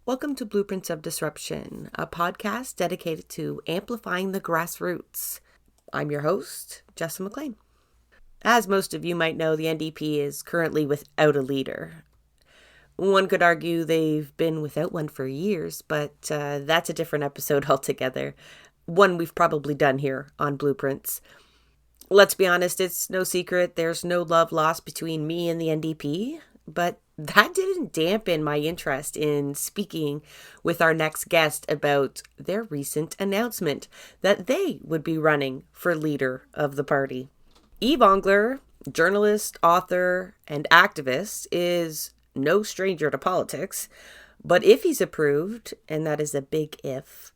Welcome to Blueprints of Disruption, a podcast dedicated to amplifying the grassroots. I'm your host, Jessa McLean. As most of you might know, the NDP is currently without a leader. One could argue they've been without one for years, but that's a different episode altogether. One we've probably done here on Blueprints. Let's be honest, it's no secret there's no love lost between me and the NDP, but that didn't dampen my interest in speaking with our next guest about their recent announcement that they would be running for leader of the party. Yves Engler, journalist, author, and activist, is no stranger to politics, but if he's approved, and that is a big if,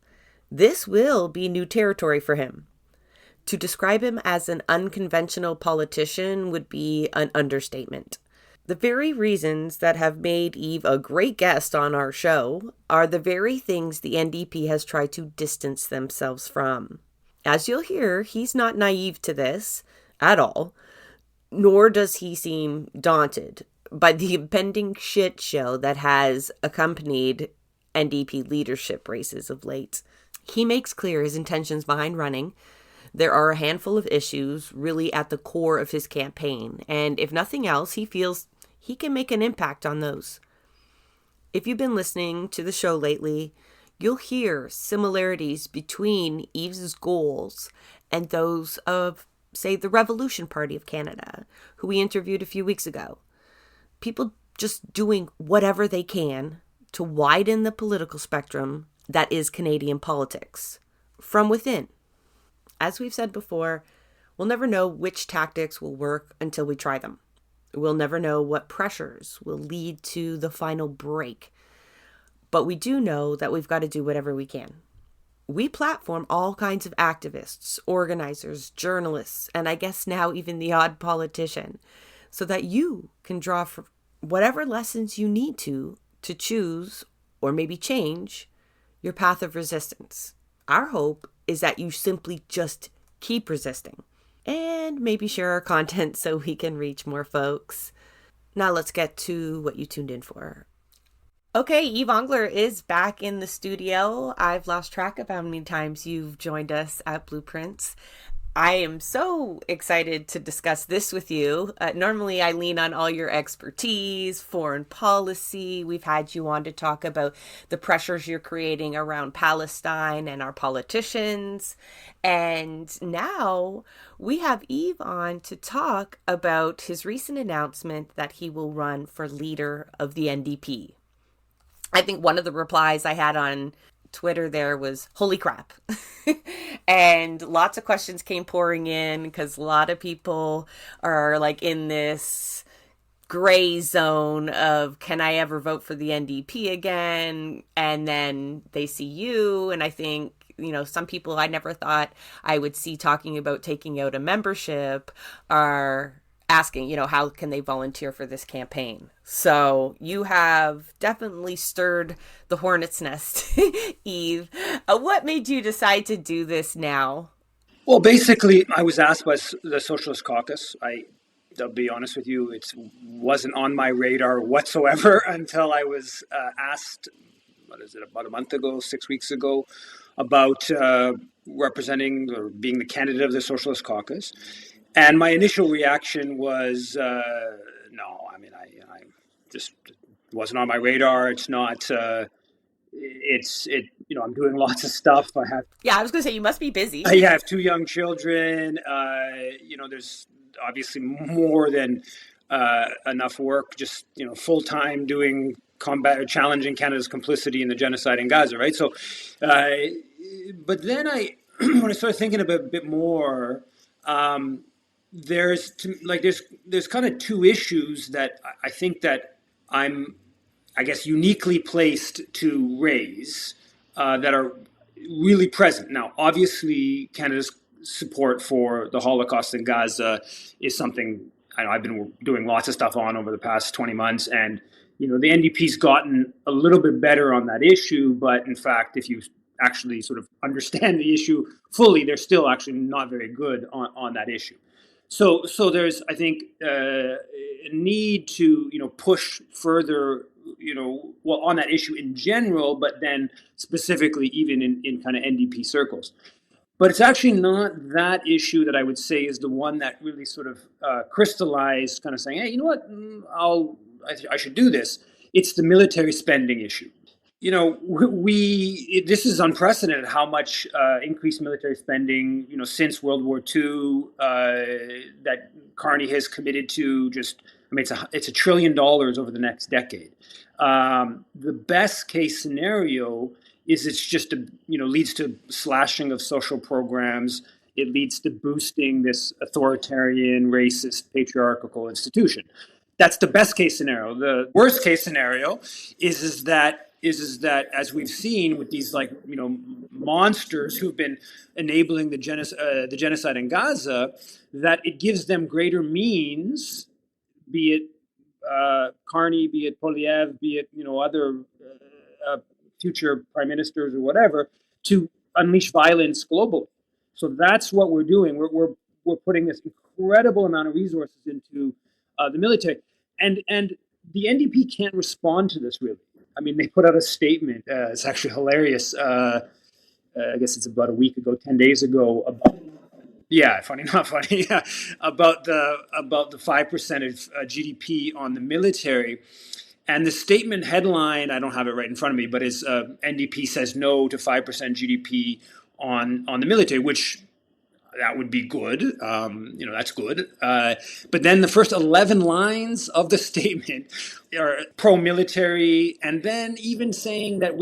this will be new territory for him. To describe him as an unconventional politician would be an understatement. The very reasons that have made Yves a great guest on our show are the very things the NDP has tried to distance themselves from. As you'll hear, he's not naive to this at all, nor does he seem daunted by the impending shit show that has accompanied NDP leadership races of late. He makes clear his intentions behind running. There are a handful of issues really at the core of his campaign, and if nothing else, he feels he can make an impact on those. If you've been listening to the show lately, you'll hear similarities between Yves's goals and those of, say, the Revolution Party of Canada, who we interviewed a few weeks ago. People just doing whatever they can to widen the political spectrum that is Canadian politics from within. As we've said before, we'll never know which tactics will work until we try them. We'll never know what pressures will lead to the final break. But we do know that we've got to do whatever we can. We platform all kinds of activists, organizers, journalists, and I guess now even the odd politician, so that you can draw from whatever lessons you need to choose or maybe change your path of resistance. Our hope is that you simply just keep resisting and maybe share our content so we can reach more folks. Now let's get to what you tuned in for. Okay, Yves Engler is back in the studio. I've lost track of how many times you've joined us at Blueprints. I am so excited to discuss this with you. Normally, I lean on all your expertise, foreign policy. We've had you on to talk about the pressures you're creating around Palestine and our politicians. And now we have Yves on to talk about his recent announcement that he will run for leader of the NDP. I think one of the replies I had on Twitter there was, holy crap. And lots of questions came pouring in because a lot of people are like in this gray zone of, can I ever vote for the NDP again? And then they see you. And I think, some people I never thought I would see talking about taking out a membership are asking, how can they volunteer for this campaign? So you have definitely stirred the hornet's nest, Yves. What made you decide to do this now? Well, basically, I was asked by the Socialist Caucus. I'll be honest with you, it wasn't on my radar whatsoever until I was asked, about a month ago, 6 weeks ago, about representing or being the candidate of the Socialist Caucus. And my initial reaction was, no. I mean, I just wasn't on my radar. It's not. I'm doing lots of stuff. I was going to say you must be busy. I have two young children. There's obviously more than enough work. Just full time doing combat, challenging Canada's complicity in the genocide in Gaza. Right. So, but then when I started thinking about a bit more. There's kind of two issues that I think that I'm, I guess, uniquely placed to raise that are really present. Now, obviously, Canada's support for the Holocaust in Gaza is something I've been doing lots of stuff on over the past 20 months. And, the NDP's gotten a little bit better on that issue. But in fact, if you actually sort of understand the issue fully, they're still actually not very good on that issue. So there's, I think, a need to push further well, on that issue in general, but then specifically even in kind of NDP circles. But it's actually not that issue that I would say is the one that really sort of crystallized, kind of saying, hey, you know what, I should do this. It's the military spending issue. This is unprecedented how much increased military spending, since World War II, that Carney has committed to. It's $1 trillion over the next decade. The best case scenario is it's just leads to slashing of social programs. It leads to boosting this authoritarian, racist, patriarchal institution. That's the best case scenario. The worst case scenario is that as we've seen with these monsters who've been enabling the genocide in Gaza, that it gives them greater means, be it Carney, be it Polyev, be it other future prime ministers or whatever, to unleash violence globally. So that's what we're doing. We're putting this incredible amount of resources into the military, and the NDP can't respond to this really. I mean, they put out a statement. It's actually hilarious. I guess it's about a week ago, 10 days ago, about funny, not funny, yeah, about the 5% of GDP on the military. And the statement headline, I don't have it right in front of me, but is NDP says no to 5% GDP on the military, which that would be good. That's good. But then the first 11 lines of the statement are pro-military, and then even saying that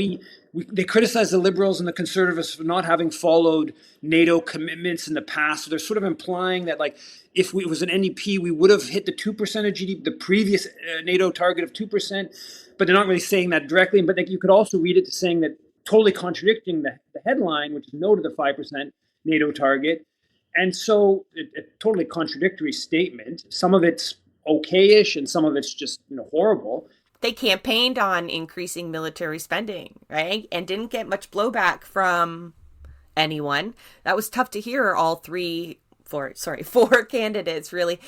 they criticize the Liberals and the Conservatives for not having followed NATO commitments in the past. So they're sort of implying that, if it was an NDP, we would have hit the 2% of GDP, the previous NATO target of 2%. But they're not really saying that directly. But you could also read it to saying that, totally contradicting the headline, which is no to the 5% NATO target. And so a totally contradictory statement. Some of it's okay-ish and some of it's just horrible. They campaigned on increasing military spending, right? And didn't get much blowback from anyone. That was tough to hear. All four candidates really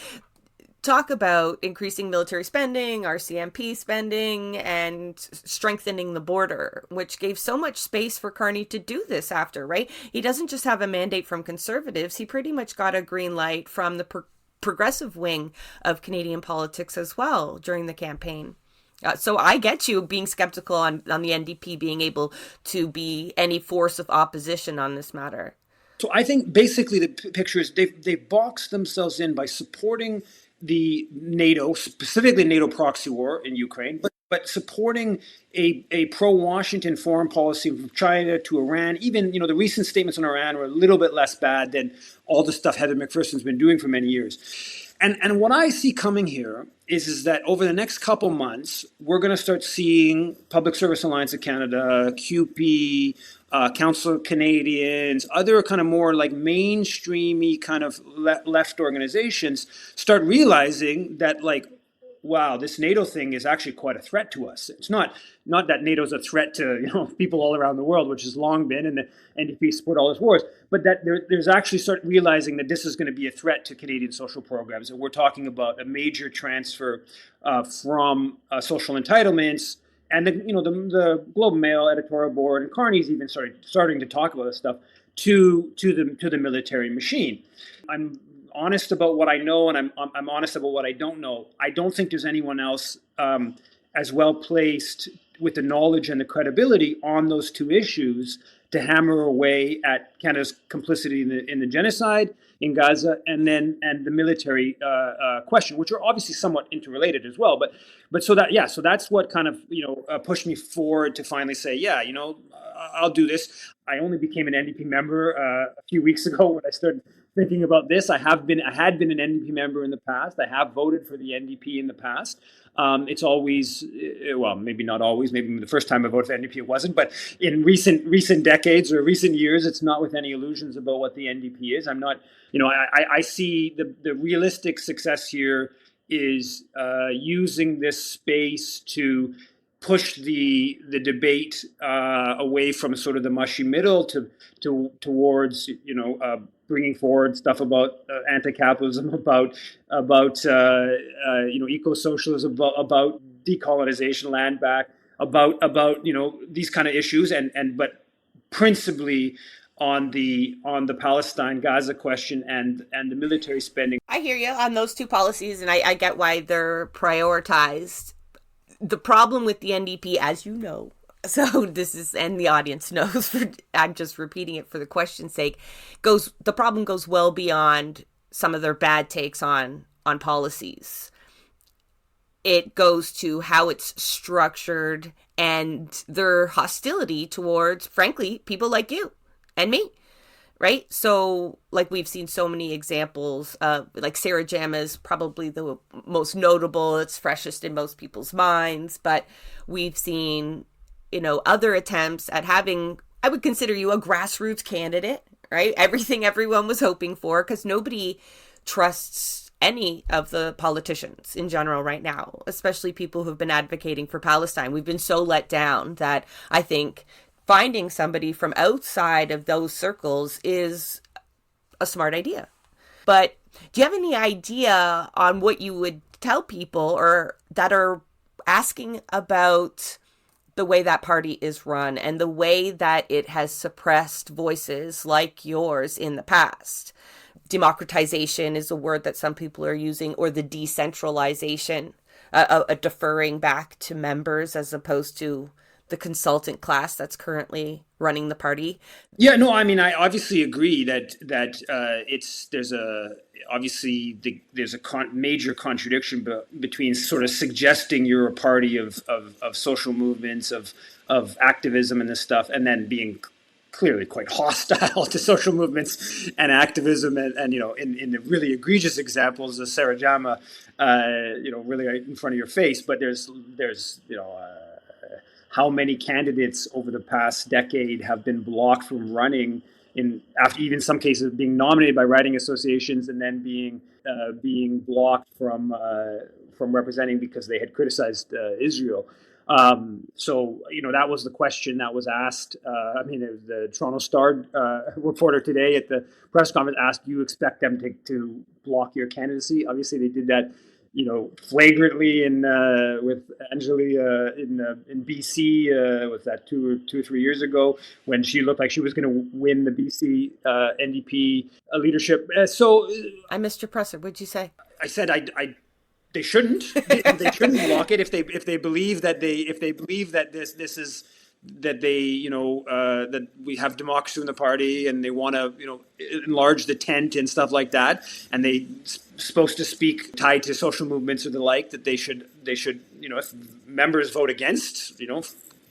talk about increasing military spending, RCMP spending, and strengthening the border, which gave so much space for Carney to do this after, right? He doesn't just have a mandate from Conservatives. He pretty much got a green light from the progressive wing of Canadian politics as well during the campaign. So I get you being skeptical on the NDP being able to be any force of opposition on this matter. So I think basically the picture is they've boxed themselves in by supporting the NATO, specifically NATO proxy war in Ukraine, but supporting a pro-Washington foreign policy from China to Iran. Even, the recent statements on Iran were a little bit less bad than all the stuff Heather McPherson's been doing for many years. And what I see coming here is that over the next couple months, we're going to start seeing Public Service Alliance of Canada, CUPE, Council of Canadians, other kind of more mainstreamy kind of left organizations start realizing that wow, this NATO thing is actually quite a threat to us. It's not that NATO's a threat to people all around the world, which has long been, and the NDP support all its wars, but that there's actually start realizing that this is going to be a threat to Canadian social programs. And we're talking about a major transfer from social entitlements. And the Globe and Mail editorial board and Carney's even starting to talk about this stuff to the military machine. I'm honest about what I know, and I'm honest about what I don't know. I don't think there's anyone else as well placed with the knowledge and the credibility on those two issues to hammer away at Canada's complicity in the genocide in Gaza and the military question, which are obviously somewhat interrelated as well. But so that's what kind of pushed me forward to finally say, I'll do this. I only became an NDP member a few weeks ago when I started thinking about this. I had been an NDP member in the past. I have voted for the NDP in the past. It's always, well, maybe not always. Maybe the first time I voted for NDP it wasn't, but in recent decades or recent years, it's not with any illusions about what the NDP is. I'm not, I see the realistic success here is using this space to push the debate away from sort of the mushy middle towards bringing forward stuff about anti-capitalism, about eco-socialism, about decolonization, land back, about these kind of issues, but principally on the Palestine Gaza question and the military spending. I hear you on those two policies, and I get why they're prioritized. The problem with the NDP, as you know, so this is, and the audience knows, I'm just repeating it for the question's sake, the problem goes well beyond some of their bad takes on policies. It goes to how it's structured and their hostility towards, frankly, people like you and me, right? So, like, we've seen so many examples, like Sarah Jama is probably the most notable. It's freshest in most people's minds, but we've seen, other attempts at having, I would consider you a grassroots candidate, right? Everything everyone was hoping for, because nobody trusts any of the politicians in general right now, especially people who've been advocating for Palestine. We've been so let down that I think finding somebody from outside of those circles is a smart idea. But do you have any idea on what you would tell people or that are asking about the way that party is run and the way that it has suppressed voices like yours in the past? Democratization is a word that some people are using, or the decentralization, a deferring back to members as opposed to the consultant class that's currently running the party. Yeah, no, I mean, I obviously agree that there's a major contradiction between sort of suggesting you're a party of social movements, of activism and this stuff, and then being clearly quite hostile to social movements and activism, and in the really egregious examples of Sarah Jama, really right in front of your face. But there's how many candidates over the past decade have been blocked from running, after even some cases being nominated by writing associations and then being blocked from representing because they had criticized Israel. So that was the question that was asked. The Toronto Star reporter today at the press conference asked, "Do you expect them to block your candidacy?" Obviously, they did that, flagrantly with Angela in BC. Was that 2 or 3 years ago when she looked like she was going to win the BC NDP leadership? I missed your presser. What'd you say? I said they shouldn't. They shouldn't block it if they believe that this is that that we have democracy in the party and they want to enlarge the tent and stuff like that, and they supposed to speak tied to social movements or the like, that they should if members vote against,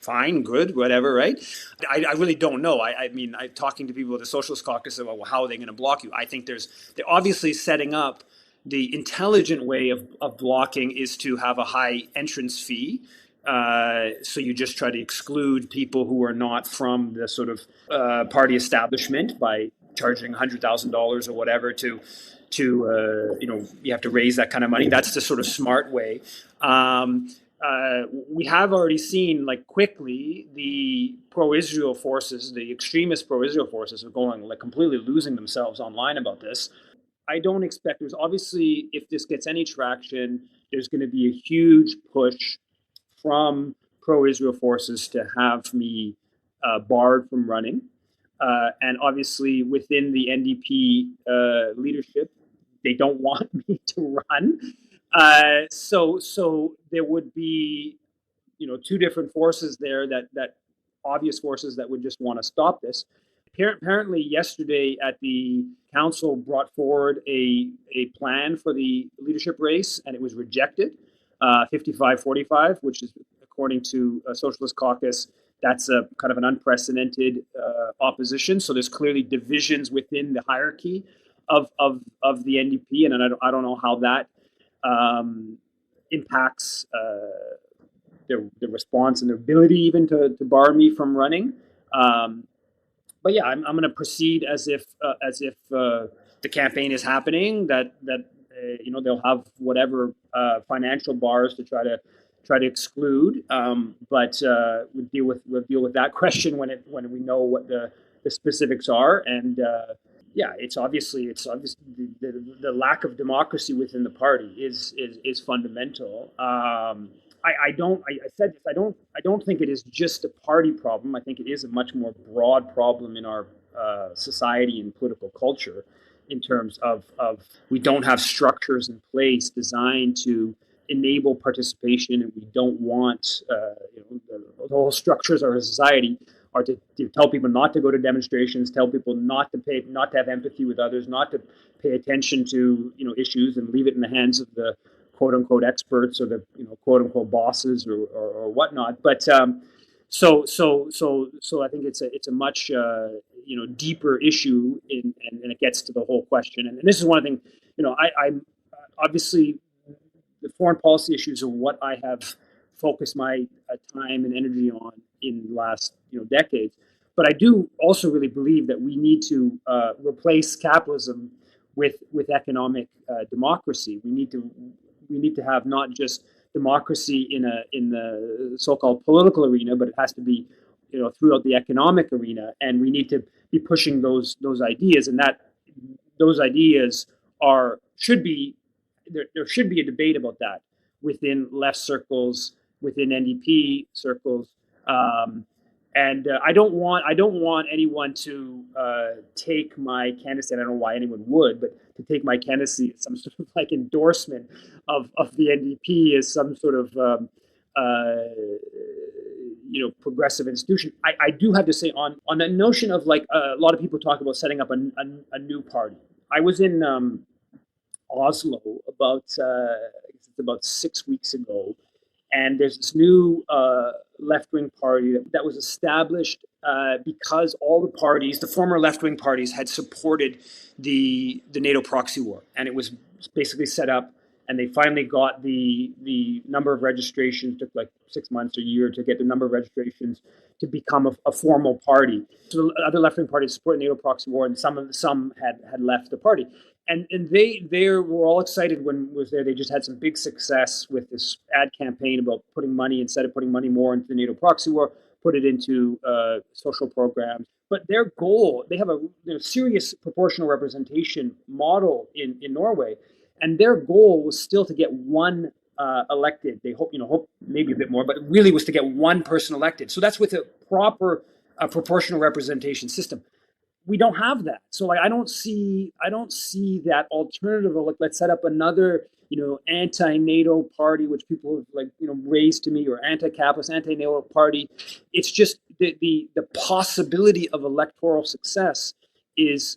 fine, good, whatever, right? I really don't know. I mean, talking to people at the Socialist Caucus about, well, how are they going to block you? I think they're obviously setting up. The intelligent way of blocking is to have a high entrance fee. So you just try to exclude people who are not from the sort of party establishment by charging $100,000 or whatever to you have to raise that kind of money. That's the sort of smart way. We have already seen, like, quickly the pro-Israel forces, the extremist pro-Israel forces, are going, like, completely losing themselves online about this. I don't expect, there's obviously, if this gets any traction, there's going to be a huge push from pro-Israel forces to have me barred from running. And obviously within the NDP leadership, they don't want me to run. So there would be, two different forces there, that obvious forces that would just want to stop this. Apparently yesterday at the council brought forward a plan for the leadership race, and it was rejected, 55-45, which is, according to a Socialist Caucus, that's a kind of an unprecedented opposition. So there's clearly divisions within the hierarchy of the NDP, and I don't know how that impacts their response and their ability even to bar me from running. But yeah, I'm going to proceed as if the campaign is happening. That they'll have whatever financial bars to try to exclude. But we'll deal with that question when we know what the specifics are. And yeah, it's obviously the lack of democracy within the party is fundamental. I said this. I don't think it is just a party problem. I think it is a much more broad problem in our society and political culture, in terms of we don't have structures in place designed to enable participation, and we don't want the whole structures of our society are to tell people not to go to demonstrations, tell people not to have empathy with others, not to pay attention to issues, and leave it in the hands of the quote unquote experts or the quote unquote bosses or whatnot. But so I think it's a much deeper issue, and it gets to the whole question. And this is one thing, I'm obviously, the foreign policy issues are what I have focused my time and energy on in the last decades. But I do also really believe that we need to replace capitalism with economic democracy. We need to have not just democracy in the so-called political arena, but it has to be throughout the economic arena, and we need to be pushing those ideas, and that those ideas should be there should be a debate about that within left circles, within NDP circles, and I don't want anyone to take my candidacy. I don't know why anyone would, but to take my candidacy as some sort of like endorsement of the NDP as some sort of progressive institution. I do have to say on the notion of, like, a lot of people talk about setting up a new party. I was in Oslo about 6 weeks ago, and there's this new left-wing party that was established because all the former left-wing parties, had supported the NATO proxy war, and it was basically set up. And they finally got the number of registrations. It took like 6 months or a year to get the number of registrations to become a formal party. So the other left-wing parties supported the NATO proxy war, and some had left the party. And they were all excited when it was there. They just had some big success with this ad campaign about putting money, instead of putting money more into the NATO proxy war, put it into social programs. But their goal, they have a serious proportional representation model in Norway. And their goal was still to get one elected. They hope maybe a bit more, but it really was to get one person elected. So that's with a proper proportional representation system. We don't have that. So I don't see that alternative of, like, let's set up another anti-NATO party, which people have raised to me, or anti-capitalist, anti-NATO party. It's just the possibility of electoral success is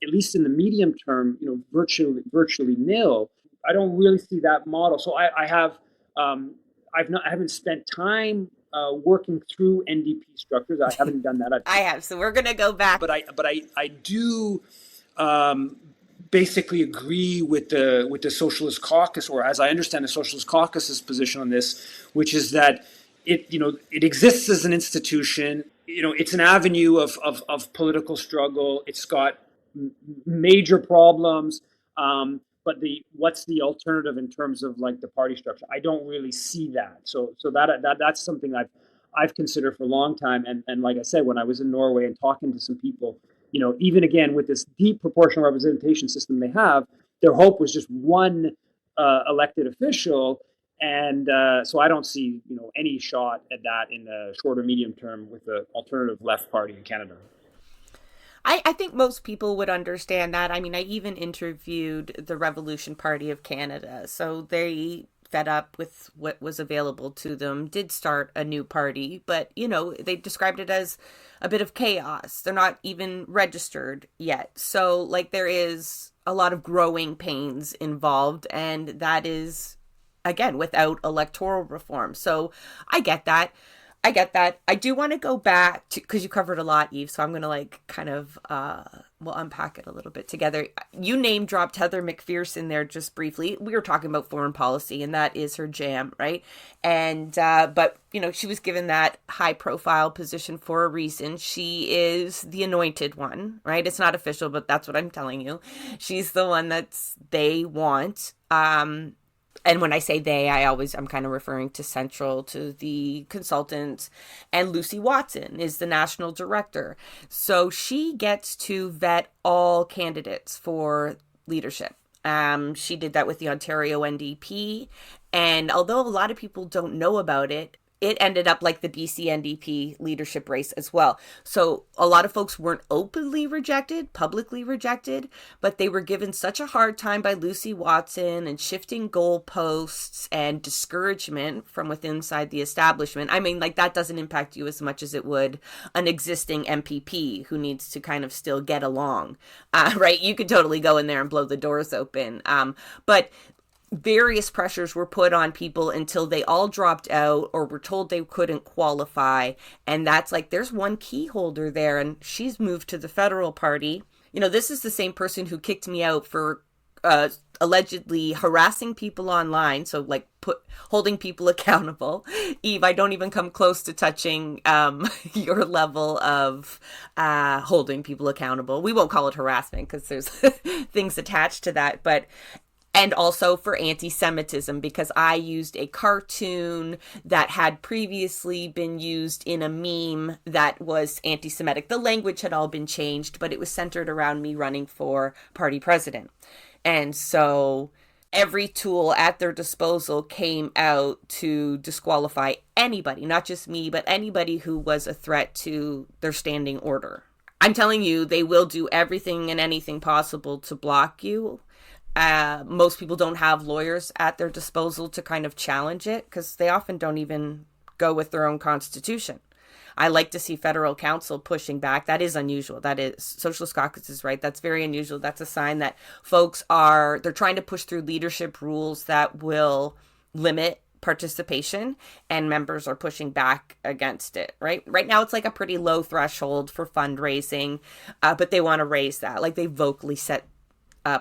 at least in the medium term, virtually nil. I don't really see that model. So I haven't spent time working through NDP structures. I haven't done that. I have. So we're gonna go back. But I do basically agree with the Socialist Caucus, or as I understand the Socialist Caucus's position on this, which is that it exists as an institution. It's an avenue of political struggle. It's got major problems, but what's the alternative in terms of, like, the party structure? I don't really see that. So that's something I've considered for a long time. And like I said, when I was in Norway and talking to some people, even again with this deep proportional representation system they have, their hope was just one elected official. And so I don't see any shot at that in the short or medium term with the alternative left party in Canada. I think most people would understand that. I mean, I even interviewed the Revolution Party of Canada. So they, fed up with what was available to them, did start a new party. But, they described it as a bit of chaos. They're not even registered yet. So, like, there is a lot of growing pains involved. And that is, again, without electoral reform. So I get that. I do want to go back to, because you covered a lot, Yves, so I'm going to kind of, we'll unpack it a little bit together. You name dropped Heather McPherson there just briefly. We were talking about foreign policy, and that is her jam, right? And, but, she was given that high profile position for a reason. She is the anointed one, right? It's not official, but that's what I'm telling you. She's the one they want. And when I say they, I'm kind of referring to Central, to the consultants, and Lucy Watson is the national director. So she gets to vet all candidates for leadership. She did that with the Ontario NDP, And although a lot of people don't know about it, it ended up like the BC NDP leadership race as well. So a lot of folks weren't openly rejected, publicly rejected, but they were given such a hard time by Lucy Watson and shifting goalposts and discouragement from within inside the establishment. I mean, like, that doesn't impact you as much as it would an existing MPP who needs to kind of still get along, right? You could totally go in there and blow the doors open. But various pressures were put on people until they all dropped out or were told they couldn't qualify. And that's like, there's one key holder there, and she's moved to the federal party. You know, this is the same person who kicked me out for allegedly harassing people online. So like holding people accountable. Yves, I don't even come close to touching your level of holding people accountable. We won't call it harassment because there's things attached to that. And also for anti-Semitism, because I used a cartoon that had previously been used in a meme that was anti-Semitic. The language had all been changed, but it was centered around me running for party president. And so every tool at their disposal came out to disqualify anybody, not just me, but anybody who was a threat to their standing order. I'm telling you, they will do everything and anything possible to block you. Most people don't have lawyers at their disposal to kind of challenge it because they often don't even go with their own constitution. I like to see federal counsel pushing back. That is unusual. That is, Socialist Caucus is right. That's very unusual. That's a sign that folks they're trying to push through leadership rules that will limit participation, and members are pushing back against it, right? Right now, it's like a pretty low threshold for fundraising, but they want to raise that. Like, they vocally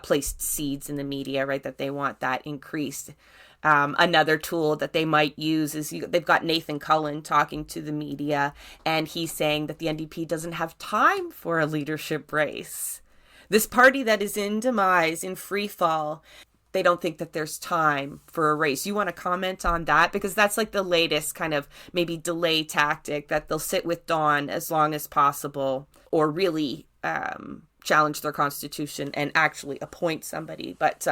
placed seeds in the media, right, that they want that increased. Another tool that they might use is they've got Nathan Cullen talking to the media, and he's saying that the NDP doesn't have time for a leadership race. This party that is in demise, in free fall, they don't think that there's time for a race. You want to comment on that? Because that's like the latest kind of maybe delay tactic, that they'll sit with Dawn as long as possible, or really challenge their constitution and actually appoint somebody. But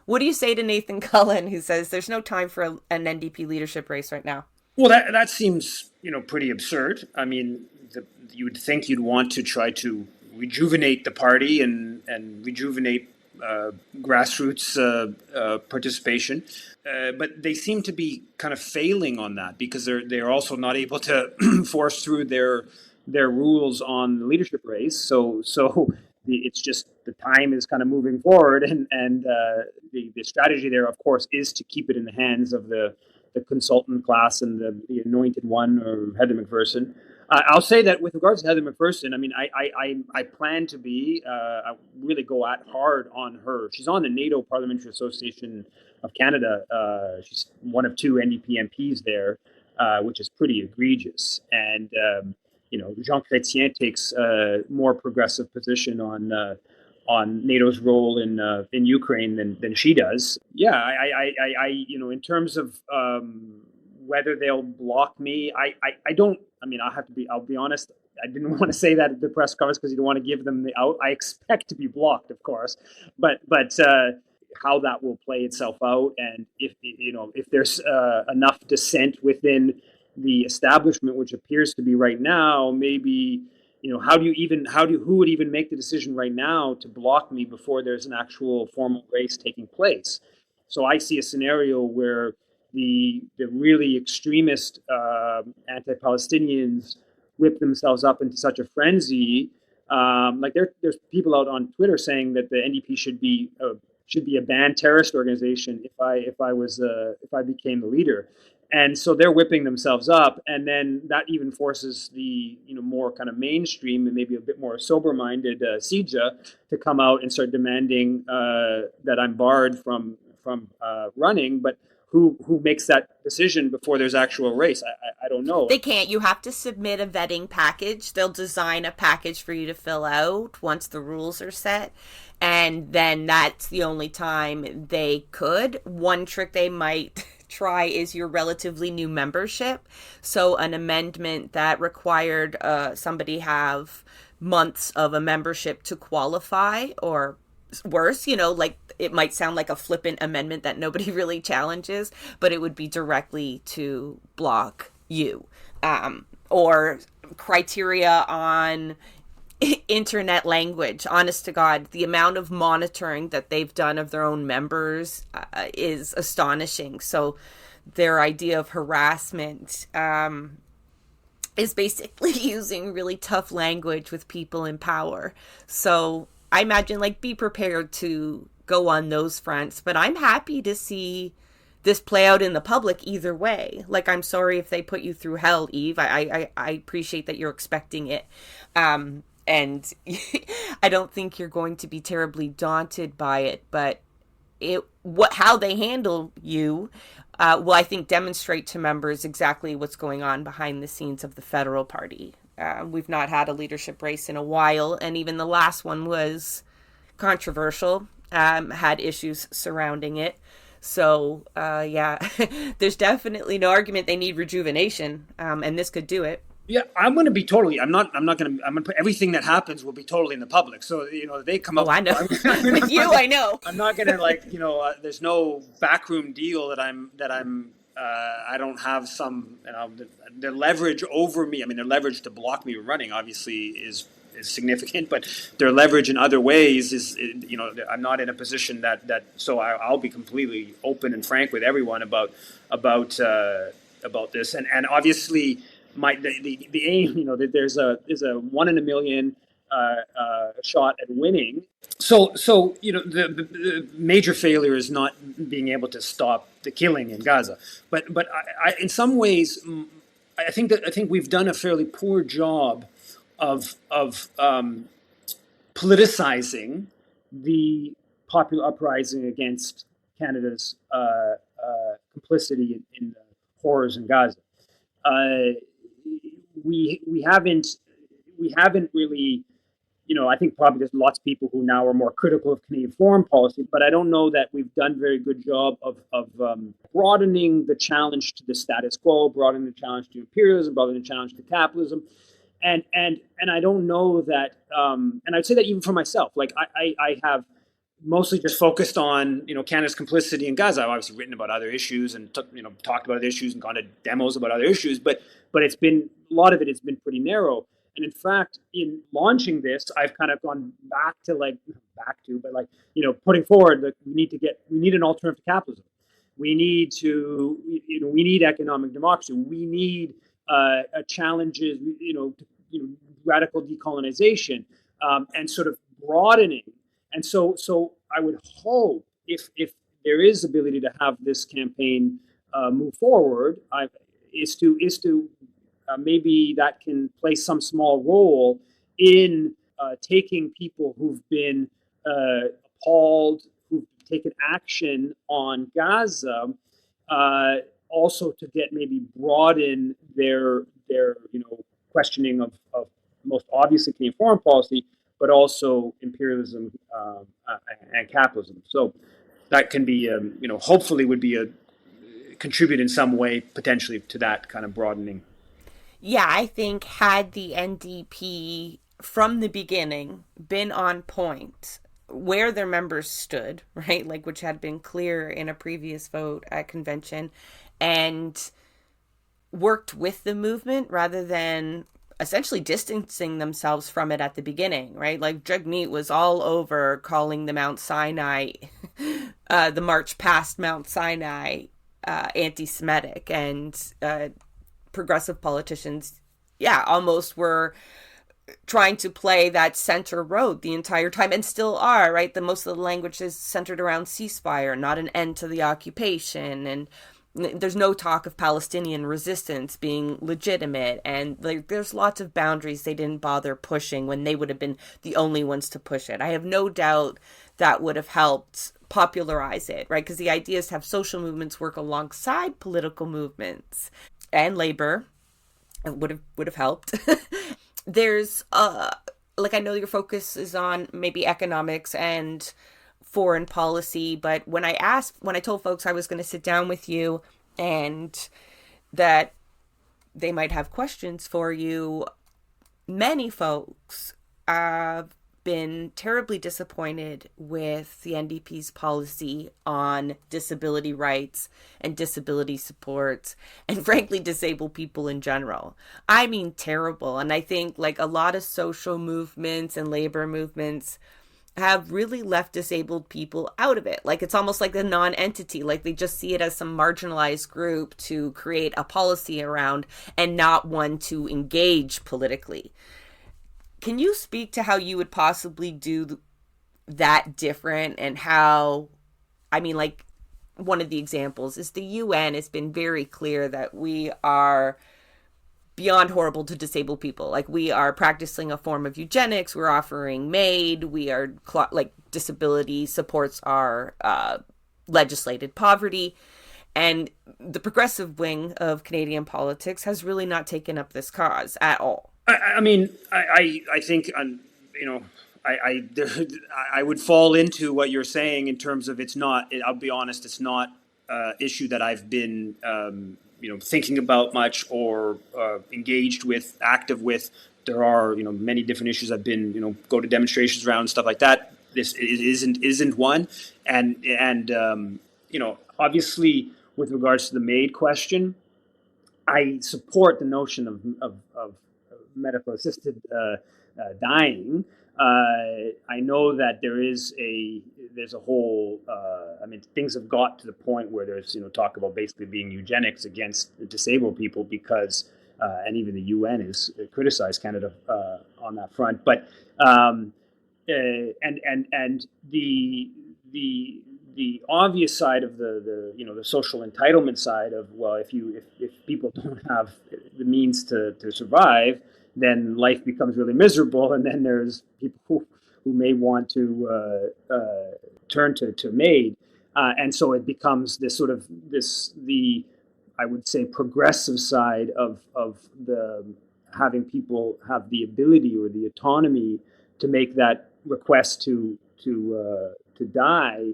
what do you say to Nathan Cullen, who says there's no time for an NDP leadership race right now? Well, that seems, pretty absurd. I mean, you would think you'd want to try to rejuvenate the party and rejuvenate grassroots participation, but they seem to be kind of failing on that because they're also not able to force through their rules on the leadership race. So it's just the time is kind of moving forward, and the strategy there, of course, is to keep it in the hands of the consultant class and the anointed one, or Heather McPherson. I'll say that with regards to Heather McPherson, I mean, I plan to I really go at hard on her. She's on the NATO Parliamentary Association of Canada. She's one of two NDP MPs there, which is pretty egregious. And Jean Chrétien takes a more progressive position on NATO's role in Ukraine than she does. Yeah, I in terms of whether they'll block me, I don't. I mean, I'll be honest. I didn't want to say that at the press conference because you don't want to give them the out. I expect to be blocked, of course, but how that will play itself out, and if there's enough dissent within the establishment, which appears to be right now, maybe who would even make the decision right now to block me before there's an actual formal race taking place? So I see a scenario where the really extremist anti-Palestinians whip themselves up into such a frenzy. Like there's people out on Twitter saying that the NDP should be a banned terrorist organization if I became the leader. And so they're whipping themselves up, and then that even forces the more kind of mainstream and maybe a bit more sober-minded CIJA to come out and start demanding that I'm barred from running. But who makes that decision before there's actual race? I don't know. They can't. You have to submit a vetting package. They'll design a package for you to fill out once the rules are set. And then that's the only time they could. One trick they might try is your relatively new membership. So an amendment that required somebody have months of a membership to qualify, or worse, like it might sound like a flippant amendment that nobody really challenges, but it would be directly to block you. Or criteria on internet language. Honest to God, the amount of monitoring that they've done of their own members is astonishing. So their idea of harassment is basically using really tough language with people in power. So I imagine, like, be prepared to go on those fronts. But I'm happy to see this play out in the public either way. Like, I'm sorry if they put you through hell, Yves. I appreciate that you're expecting it. And I don't think you're going to be terribly daunted by it, but how they handle you will, I think, demonstrate to members exactly what's going on behind the scenes of the federal party. We've not had a leadership race in a while, and even the last one was controversial, had issues surrounding it. So, yeah, there's definitely no argument they need rejuvenation, and this could do it. Yeah, I'm going to be totally. I'm going to put everything that happens will be totally in the public. So they come up. Oh, I know. With you, I know. I'm not going to there's no backroom deal that I don't have some. Their leverage over me. I mean, their leverage to block me from running obviously is significant, but their leverage in other ways is. I'm not in a position that. So I'll be completely open and frank with everyone about this, and obviously. The aim, there's a 1 in a million shot at winning. So the major failure is not being able to stop the killing in Gaza. But I in some ways, I think we've done a fairly poor job of politicizing the popular uprising against Canada's complicity in the horrors in Gaza. We haven't really, I think probably there's lots of people who now are more critical of Canadian foreign policy, but I don't know that we've done a very good job of broadening the challenge to the status quo, broadening the challenge to imperialism, broadening the challenge to capitalism, and I don't know that, and I'd say that even for myself, like I have mostly just focused on Canada's complicity in Gaza. I've obviously written about other issues and talked about other issues and gone to demos about other issues, but it's been a lot of it has been pretty narrow. And in fact, in launching this, I've kind of gone putting forward that we need an alternative to capitalism. We need economic democracy. We need challenges, radical decolonization, and sort of broadening. And so I would hope if there is ability to have this campaign move forward, is to maybe that can play some small role in taking people who've been appalled, who've taken action on Gaza, also to get maybe broaden their questioning of most obviously Canadian foreign policy, but also imperialism and capitalism. So that can be, hopefully would be contribute in some way potentially to that kind of broadening. Yeah, I think had the NDP from the beginning been on point where their members stood, right, like which had been clear in a previous vote at convention, and worked with the movement rather than essentially distancing themselves from it at the beginning, right? Like Jagmeet was all over calling the Mount Sinai, the march past Mount Sinai, anti-Semitic, and progressive politicians, almost were trying to play that center road the entire time, and still are, right? Most of the language is centered around ceasefire, not an end to the occupation, and there's no talk of Palestinian resistance being legitimate, and there's lots of boundaries they didn't bother pushing when they would have been the only ones to push it. I have no doubt that would have helped popularize it, right? Because the idea is to have social movements work alongside political movements, and labor would have helped. There's I know your focus is on maybe economics and foreign policy, but when I told folks I was going to sit down with you and that they might have questions for you, many folks been terribly disappointed with the NDP's policy on disability rights and disability supports and frankly disabled people in general. I mean terrible. And I think like a lot of social movements and labor movements have really left disabled people out of it. Like it's almost like a non-entity, like they just see it as some marginalized group to create a policy around and not one to engage politically. Can you speak to how you would possibly do that different and how, I mean, like one of the examples is the UN has been very clear that we are beyond horrible to disabled people. Like we are practicing a form of eugenics. We're offering MAID. We are like disability supports are legislated poverty. And the progressive wing of Canadian politics has really not taken up this cause at all. I mean, I think, you know, I would fall into what you're saying in terms of it's not, I'll be honest, it's not an issue that I've been, thinking about much or engaged with, active with. There are, many different issues I've been, go to demonstrations around and stuff like that. This isn't one. And obviously with regards to the MAID question, I support the notion of medical assisted dying. I know that there's a whole, things have got to the point where there's, talk about basically being eugenics against disabled people because, and even the UN has criticized Canada on that front. But, and the obvious side of the social entitlement side of, well, if people don't have the means to survive, then life becomes really miserable, and then there's people who may want to turn to MAID, and so it becomes this sort of the I would say progressive side of the having people have the ability or the autonomy to make that request to die.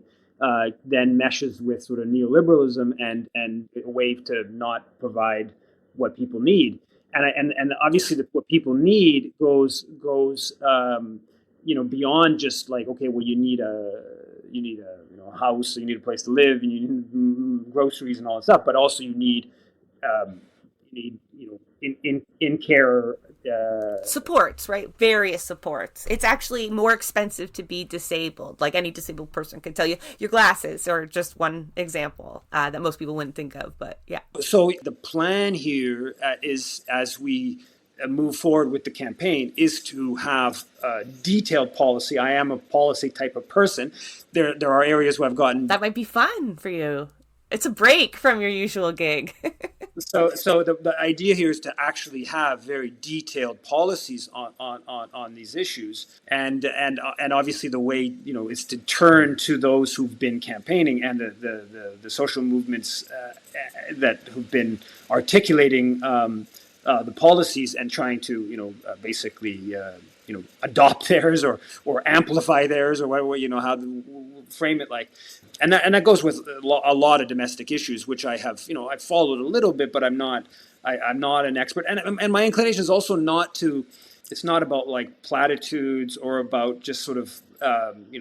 Then meshes with sort of neoliberalism and a way to not provide what people need. And obviously what people need goes beyond just like, okay, well, you need a house, you need a place to live, and you need groceries and all that stuff, but also you need in care supports, right? Various supports. It's actually more expensive to be disabled. Like any disabled person can tell you. Your glasses are just one example that most people wouldn't think of, but yeah. So the plan here is, as we move forward with the campaign, is to have a detailed policy. I am a policy type of person. There are areas where I've gotten... That might be fun for you. It's a break from your usual gig. So the idea here is to actually have very detailed policies on these issues, and obviously the way is to turn to those who've been campaigning and the social movements that who've been articulating the policies and trying to basically adopt theirs or amplify theirs or whatever, how to frame it like. And that goes with a lot of domestic issues, which I have, I've followed a little bit, but I'm not an expert. And my inclination is also not to, it's not about like platitudes or about just sort of,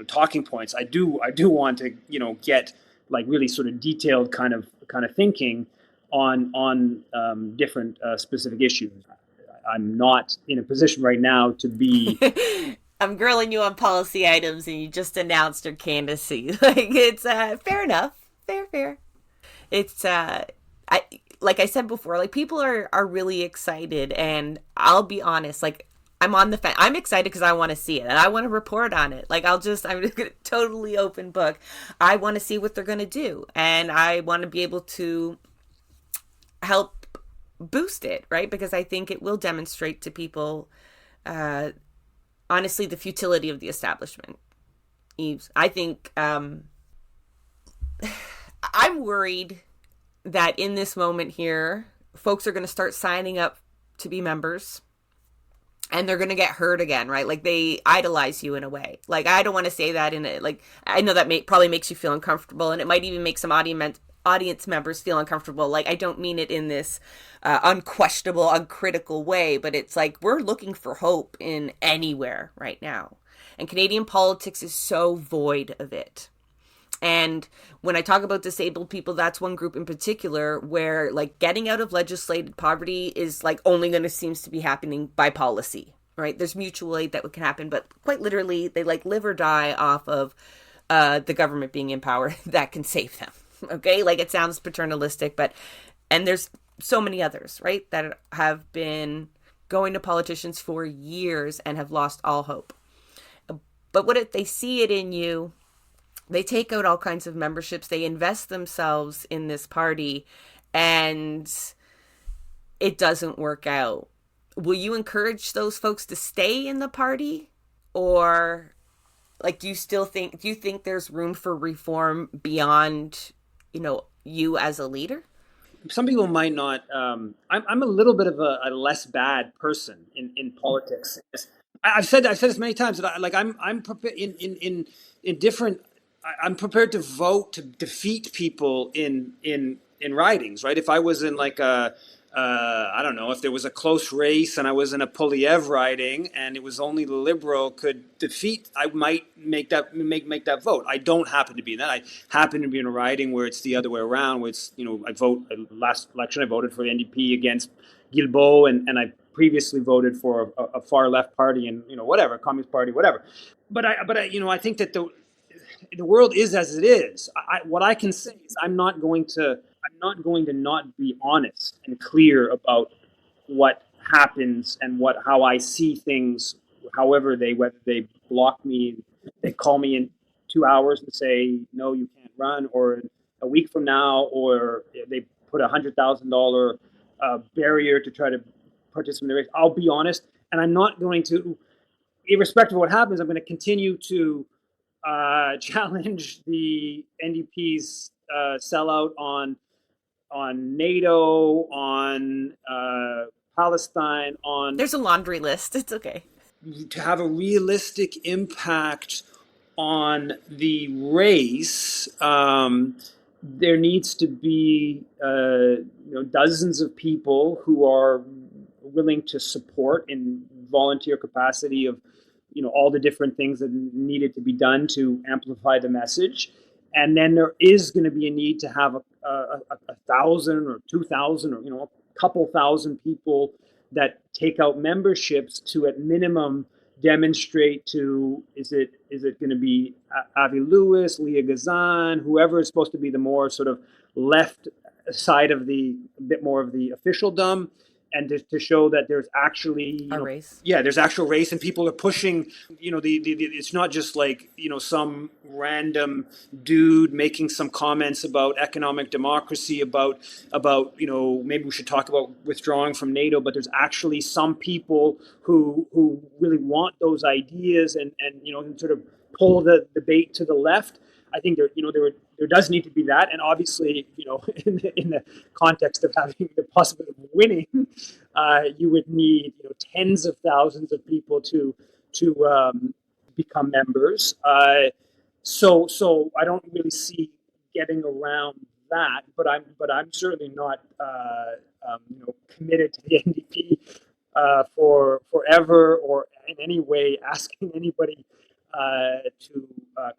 talking points. I do want to, get like really sort of detailed kind of thinking on different specific issues. I'm not in a position right now to be... I'm grilling you on policy items and you just announced your candidacy. Like, it's fair enough. Fair. It's, like I said before, like people are really excited, and I'll be honest, like I'm on the fence. I'm excited because I want to see it and I want to report on it. Like I'm just gonna totally open book. I want to see what they're going to do, and I want to be able to help boost it, right? Because I think it will demonstrate to people, honestly, the futility of the establishment. Yves, I think I'm worried that in this moment here, folks are going to start signing up to be members and they're going to get hurt again, right? Like they idolize you in a way. Like I don't want to say that in it. Like I know that probably makes you feel uncomfortable, and it might even make some audience members feel uncomfortable. Like, I don't mean it in this unquestionable, uncritical way, but it's like we're looking for hope in anywhere right now. And Canadian politics is so void of it. And when I talk about disabled people, that's one group in particular where like getting out of legislated poverty is like only going to seems to be happening by policy, right? There's mutual aid that can happen, but quite literally they like live or die off of the government being in power that can save them. Okay. Like it sounds paternalistic, but, and there's so many others, right? That have been going to politicians for years and have lost all hope. But what if they see it in you? They take out all kinds of memberships. They invest themselves in this party and it doesn't work out. Will you encourage those folks to stay in the party? Or like, do you think there's room for reform beyond, you as a leader? Some people might not. I'm a little bit of a less bad person in politics. I've said this many times that I'm prepared in different. I'm prepared to vote to defeat people in ridings, right? If I was in like a I don't know, if there was a close race and I was in a Polyev riding and it was only the Liberal could defeat, I might make that vote. I don't happen to be in that. I happen to be in a riding where it's the other way around, where it's, last election I voted for the NDP against Guilbeault, and I previously voted for a far left party and, whatever, Communist Party, whatever. But I think that the world is as it is. What I can say is I'm not going to not be honest and clear about what happens and how I see things. However, whether they block me, they call me in 2 hours and say no, you can't run, or a week from now, or they put $100,000 barrier to try to participate in the race. I'll be honest, and I'm not going to, irrespective of what happens, I'm going to continue to challenge the NDP's sellout on NATO, on Palestine, on There's a laundry list. It's okay. to have a realistic impact on the race. There needs to be dozens of people who are willing to support in volunteer capacity of all the different things that needed to be done to amplify the message. And then there is going to be a need to have a 1,000 or 2,000 or a couple thousand people that take out memberships to at minimum demonstrate to, is it going to be Avi Lewis, Leah Gazan, whoever is supposed to be the more sort of left side of a bit more of the officialdom, and to show that there's actually a race. Yeah, there's actual race, and people are pushing. It's not just like some random dude making some comments about economic democracy, about maybe we should talk about withdrawing from NATO. But there's actually some people who really want those ideas and sort of pull the debate to the left. I think there does need to be that, and obviously, in the context of having the possibility of winning, you would need tens of thousands of people to become members. So I don't really see getting around that, but I'm certainly not committed to the NDP for forever, or in any way asking anybody to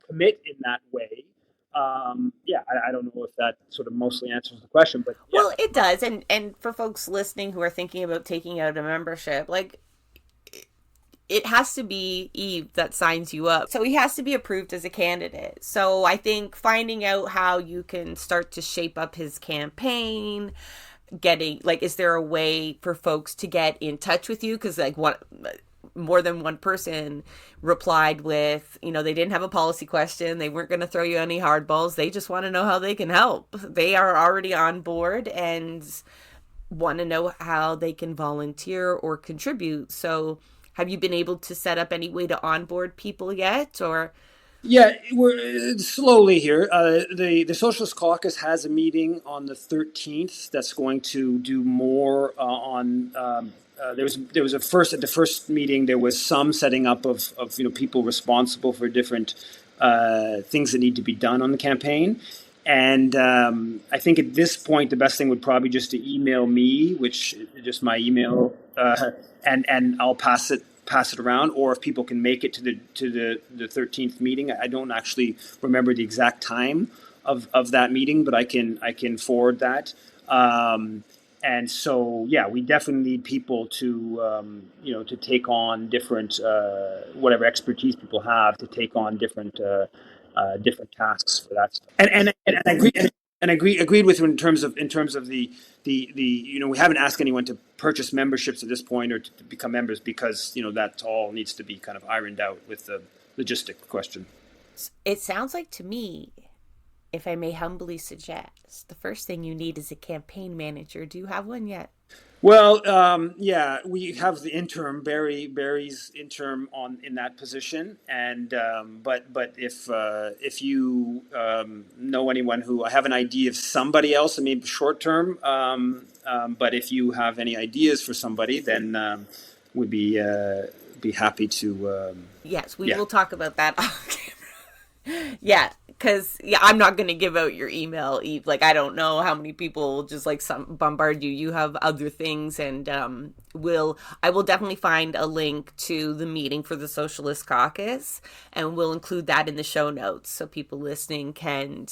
commit in that way. I don't know if that sort of mostly answers the question, but yeah. Well, it does. And for folks listening who are thinking about taking out a membership, like, it has to be Yves that signs you up. So he has to be approved as a candidate. So I think finding out how you can start to shape up his campaign, is there a way for folks to get in touch with you? Because more than one person replied with, they didn't have a policy question. They weren't going to throw you any hardballs. They just want to know how they can help. They are already on board and want to know how they can volunteer or contribute. So have you been able to set up any way to onboard people yet, or? Yeah, we're slowly here. The Socialist Caucus has a meeting on the 13th that's going to do more on. There was at the first meeting there was some setting up of people responsible for different things that need to be done on the campaign, And I think at this point, the best thing would probably just to email me, which is just my email, and I'll pass it around. Or if people can make it to the 13th meeting, I don't actually remember the exact time of that meeting, but I can forward that. And so, yeah, we definitely need people to to take on different whatever expertise people have to take on different tasks for that stuff. And I agree. And agreed with you in terms of the we haven't asked anyone to purchase memberships at this point or to become members because that all needs to be kind of ironed out with the logistic question. It sounds like to me, if I may humbly suggest, the first thing you need is a campaign manager. Do you have one yet? Well, yeah, we have the interim Barry's interim on in that position, and but if you know anyone who I have an idea of somebody else, I mean short term, but if you have any ideas for somebody, then would be happy to Yes, we yeah. will talk about that off camera. Yeah, because I'm not going to give out your email, Eve. Like, I don't know how many people will just like bombard you. You have other things, and I will definitely find a link to the meeting for the Socialist Caucus, and we'll include that in the show notes so people listening can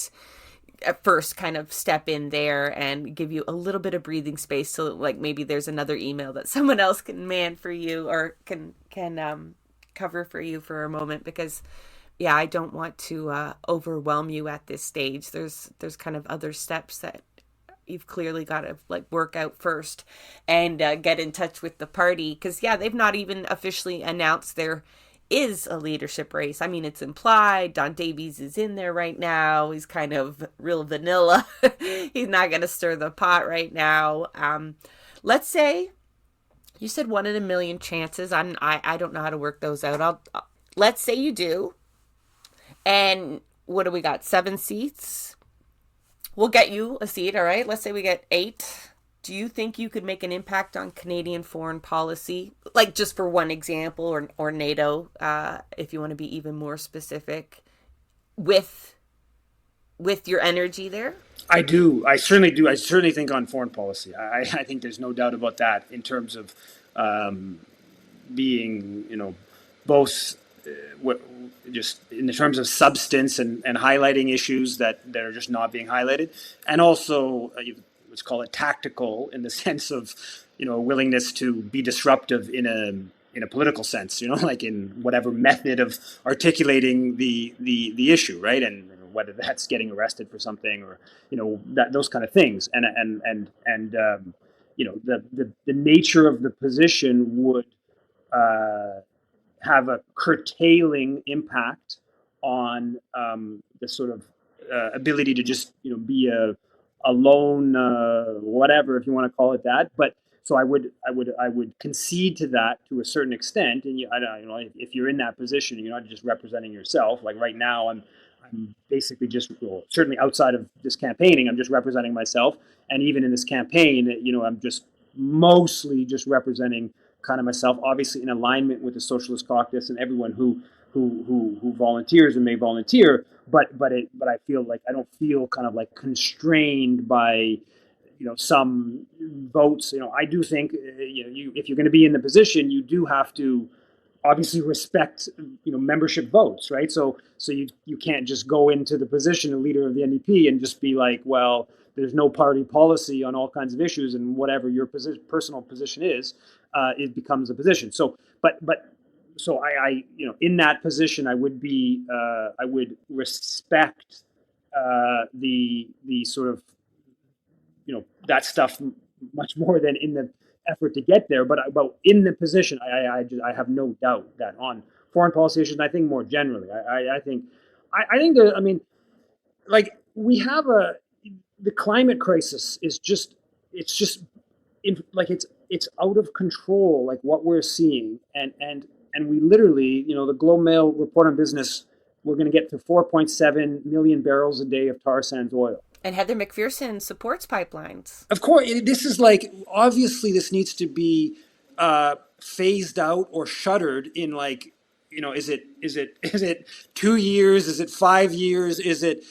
at first kind of step in there and give you a little bit of breathing space, so like maybe there's another email that someone else can man for you or can cover for you for a moment, because yeah, I don't want to overwhelm you at this stage. There's kind of other steps that you've clearly got to like work out first, and get in touch with the party, because yeah, they've not even officially announced there is a leadership race. I mean, it's implied. Don Davies is in there right now. He's kind of real vanilla. He's not going to stir the pot right now. Let's say you said 1 in a million chances. I don't know how to work those out. Let's say you do. And what do we got? 7 seats. We'll get you a seat, all right? Let's say we get 8. Do you think you could make an impact on Canadian foreign policy? Like just for one example, or NATO, if you want to be even more specific, with your energy there? I do. I certainly do. I certainly think on foreign policy. I think there's no doubt about that in terms of being, both what just in terms of substance and highlighting issues that are just not being highlighted, and also let's call it tactical in the sense of a willingness to be disruptive in a political sense, like in whatever method of articulating the issue, right? And whether that's getting arrested for something or that those kind of things, the nature of the position would have a curtailing impact on the sort of ability to just be a lone whatever, if you want to call it that. But so I would concede to that to a certain extent. And I don't if you're in that position, you're not just representing yourself. Like right now, I'm basically just certainly outside of this campaigning, I'm just representing myself. And even in this campaign, I'm just mostly just representing kind of myself, obviously in alignment with the Socialist Caucus and everyone who volunteers and may volunteer. But I feel like I don't feel kind of like constrained by some votes. I do think if you're going to be in the position, you do have to obviously respect membership votes, right? So you can't just go into the position of leader of the NDP and just be like, well, there's no party policy on all kinds of issues, and whatever your personal position is, it becomes a position. So so I in that position I would be I would respect the sort of that stuff much more than in the effort to get there. But in the position, I have no doubt that on foreign policy issues, and I think more generally, I think that, I mean, like we have the climate crisis is just like it's out of control, like what we're seeing, and we literally, the Globe Mail report on business, we're going to get to 4.7 million barrels a day of tar sands oil. And Heather McPherson supports pipelines. Of course, this is like, obviously this needs to be phased out or shuttered in like is it 2 years? Is it 5 years? Is it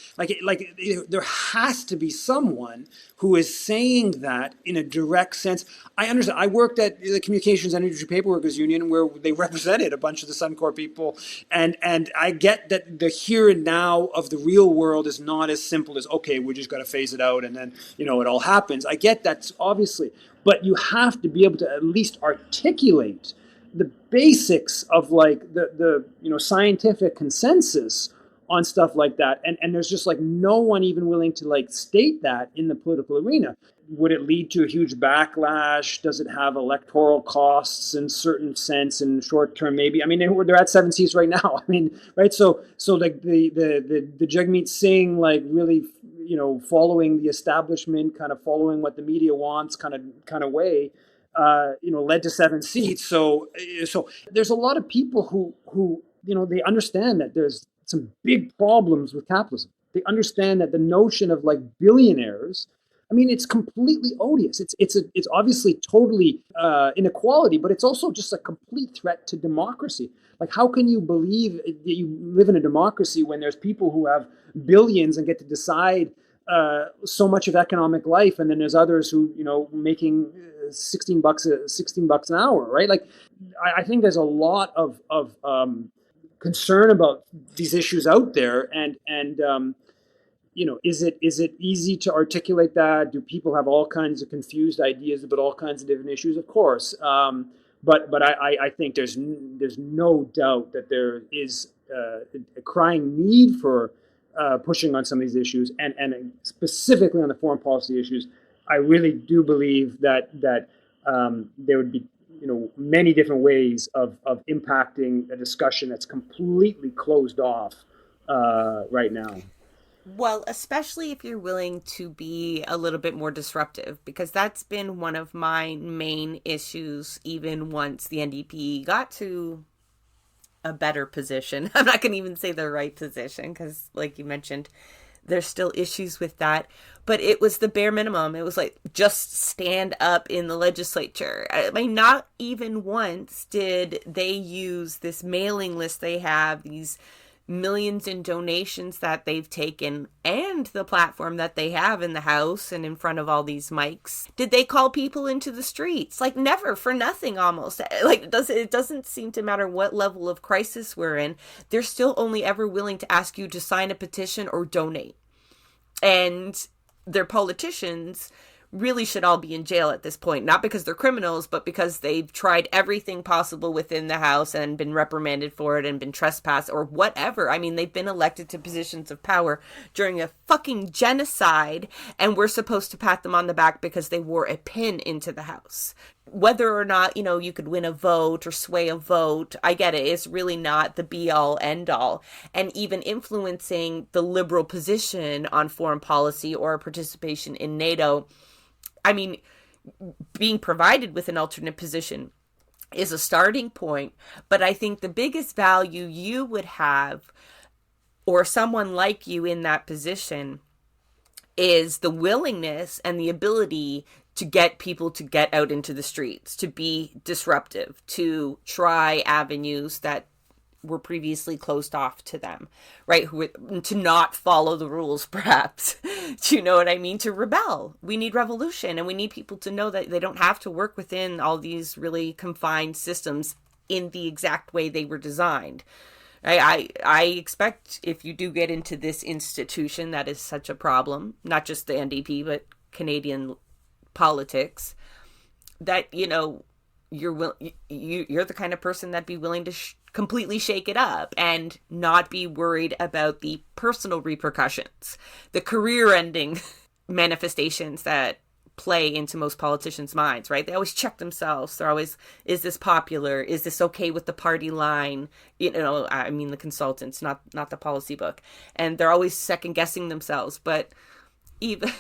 there has to be someone who is saying that in a direct sense. I understand. I worked at the Communications and Industry Paperworkers Union where they represented a bunch of the Suncor people, and I get that the here and now of the real world is not as simple as, okay, we just got to phase it out and then it all happens. I get that, obviously, but you have to be able to at least articulate the basics of the scientific consensus on stuff like that, and there's just no one even willing to state that in the political arena. Would it lead to a huge backlash? Does it have electoral costs in certain sense in short term? Maybe. I mean, they're at 7 seats right now. I mean, right? So like the Jagmeet Singh really following the establishment, kind of following what the media wants, kind of way. Led to 7 seats. So there's a lot of people who they understand that there's some big problems with capitalism. They understand that the notion of billionaires, I mean, it's completely odious. It's obviously totally inequality, but it's also just a complete threat to democracy. How can you believe that you live in a democracy when there's people who have billions and get to decide so much of economic life, and then there's others who making $16 an hour, right? I think there's a lot of concern about these issues out there, and is it easy to articulate that? Do people have all kinds of confused ideas about all kinds of different issues? Of course, but I think there's no doubt that there is a crying need for pushing on some of these issues, and specifically on the foreign policy issues. I really do believe that there would be many different ways of impacting a discussion that's completely closed off right now. Well, especially if you're willing to be a little bit more disruptive, because that's been one of my main issues, even once the NDP got to a better position. I'm not going to even say the right position, because like you mentioned, there's still issues with that. But it was the bare minimum. It was just stand up in the legislature. I mean, not even once did they use this mailing list they have, these millions in donations that they've taken, and the platform that they have in the House and in front of all these mics. Did they call people into the streets? Never, for nothing almost. It doesn't seem to matter what level of crisis we're in. They're still only ever willing to ask you to sign a petition or donate. And their politicians really should all be in jail at this point, not because they're criminals, but because they've tried everything possible within the House and been reprimanded for it and been trespassed or whatever. I mean, they've been elected to positions of power during a fucking genocide, and we're supposed to pat them on the back because they wore a pin into the House. Whether or not, you could win a vote or sway a vote, I get it. It's really not the be-all, end-all. And even influencing the liberal position on foreign policy or participation in NATO, I mean, being provided with an alternate position is a starting point, but I think the biggest value you would have, or someone like you in that position, is the willingness and the ability to get people to get out into the streets, to be disruptive, to try avenues that were previously closed off to them, right? To not follow the rules, perhaps. Do you know what I mean? To rebel. We need revolution, and we need people to know that they don't have to work within all these really confined systems in the exact way they were designed. I expect if you do get into this institution that is such a problem, not just the NDP, but Canadian politics, that, you're the kind of person that'd be willing to completely shake it up and not be worried about the personal repercussions, the career-ending manifestations that play into most politicians' minds, right? They always check themselves. They're always, is this popular? Is this okay with the party line? I mean, the consultants, not the policy book. And they're always second-guessing themselves. But even,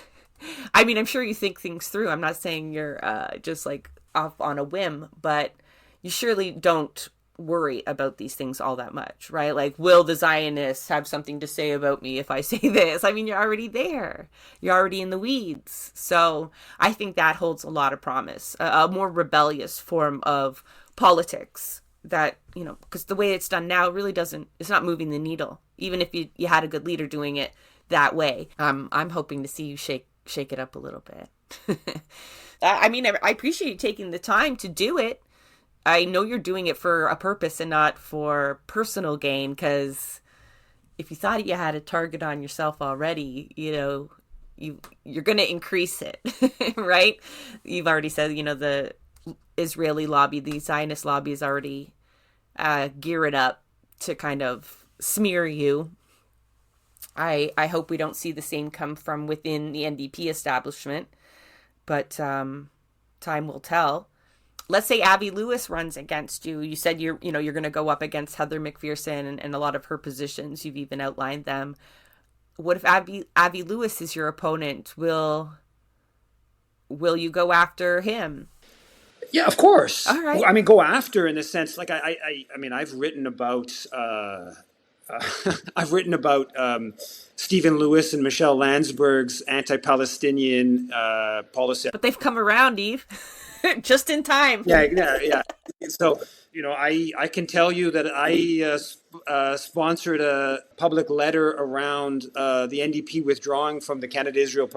I mean, I'm sure you think things through. I'm not saying you're just off on a whim, but you surely don't worry about these things all that much, right? Will the Zionists have something to say about me if I say this? I mean, you're already there. You're already in the weeds. So I think that holds a lot of promise, a more rebellious form of politics that, because the way it's done now really doesn't, it's not moving the needle, even if you had a good leader doing it that way. I'm hoping to see you shake it up a little bit. I mean, I appreciate you taking the time to do it. I know you're doing it for a purpose and not for personal gain, because if you thought you had a target on yourself already, you're going to increase it, right? You've already said, the Israeli lobby, the Zionist lobby is already gearing up to kind of smear you. I hope we don't see the same come from within the NDP establishment, but time will tell. Let's say Avi Lewis runs against you. You said you're going to go up against Heather McPherson and a lot of her positions. You've even outlined them. What if Avi Lewis is your opponent? Will you go after him? Yeah, of course. All right. I mean, go after in the sense, like I mean, I've written about Stephen Lewis and Michelle Landsberg's anti-Palestinian policy. But they've come around, Yves, just in time. Yeah. So, I can tell you that I sponsored a public letter around the NDP withdrawing from the Canada-Israel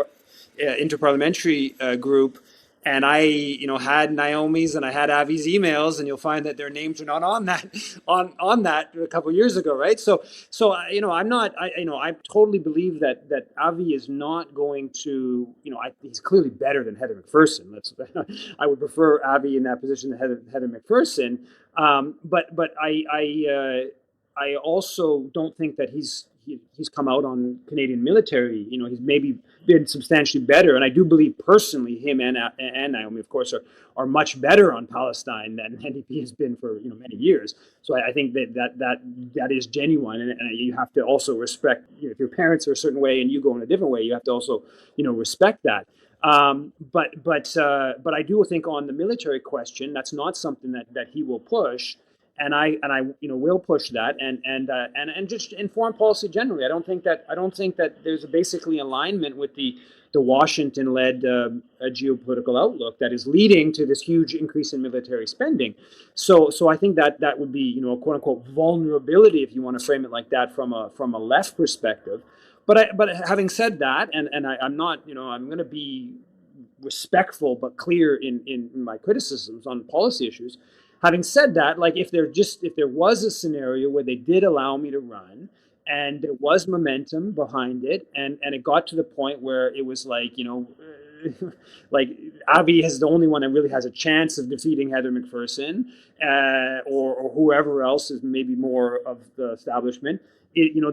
interparliamentary group. And I, had Naomi's and I had Avi's emails, and you'll find that their names are not on that on that a couple of years ago, right? So I'm not, I totally believe that Avi is not going to, he's clearly better than Heather McPherson. I would prefer Avi in that position than Heather McPherson. But I also don't think that he's come out on Canadian military. He's maybe been substantially better, and I do believe personally him and Naomi, of course, are much better on Palestine than NDP has been for many years. So I think that is genuine, and you have to also respect. If your parents are a certain way and you go in a different way, you have to also respect that. But I do think on the military question, that's not something that he will push. And I will push that, and just in foreign policy generally. I don't think that there's basically alignment with the Washington-led geopolitical outlook that is leading to this huge increase in military spending. So I think that would be a quote unquote vulnerability, if you want to frame it like that, from a left perspective. But having said that, and I'm not I'm going to be respectful but clear in my criticisms on policy issues. Having said that, like if there was a scenario where they did allow me to run and there was momentum behind it, and it got to the point where it was like, like Avi is the only one that really has a chance of defeating Heather McPherson, or whoever else is maybe more of the establishment.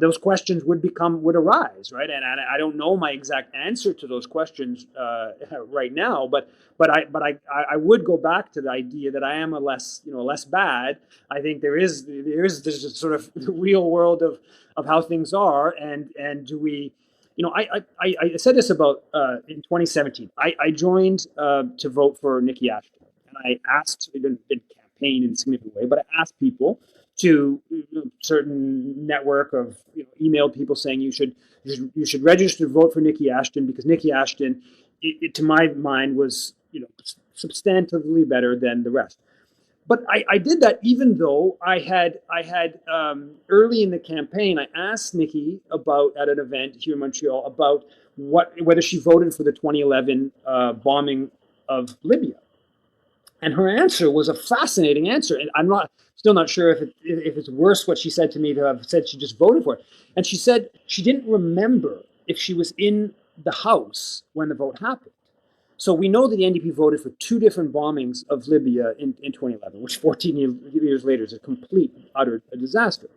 Those questions would arise, right? And I don't know my exact answer to those questions right now, but I would go back to the idea that I am a less bad. I think there is this sort of real world of how things are, and do we. I said this about in 2017. I joined to vote for Nikki Ashton, and I asked. I didn't campaign in a significant way, but I asked people to a certain network of emailed people saying you should register to vote for Nikki Ashton, because Nikki Ashton, to my mind, was substantively better than the rest. But I did that even though I had early in the campaign, I asked Nikki at an event here in Montreal about whether she voted for the 2011 bombing of Libya. And her answer was a fascinating answer. And I'm still not sure if it's worse what she said to me to have said she just voted for it. And she said she didn't remember if she was in the House when the vote happened. So we know that the NDP voted for two different bombings of Libya in 2011, which 14 years later is a complete, utter disaster.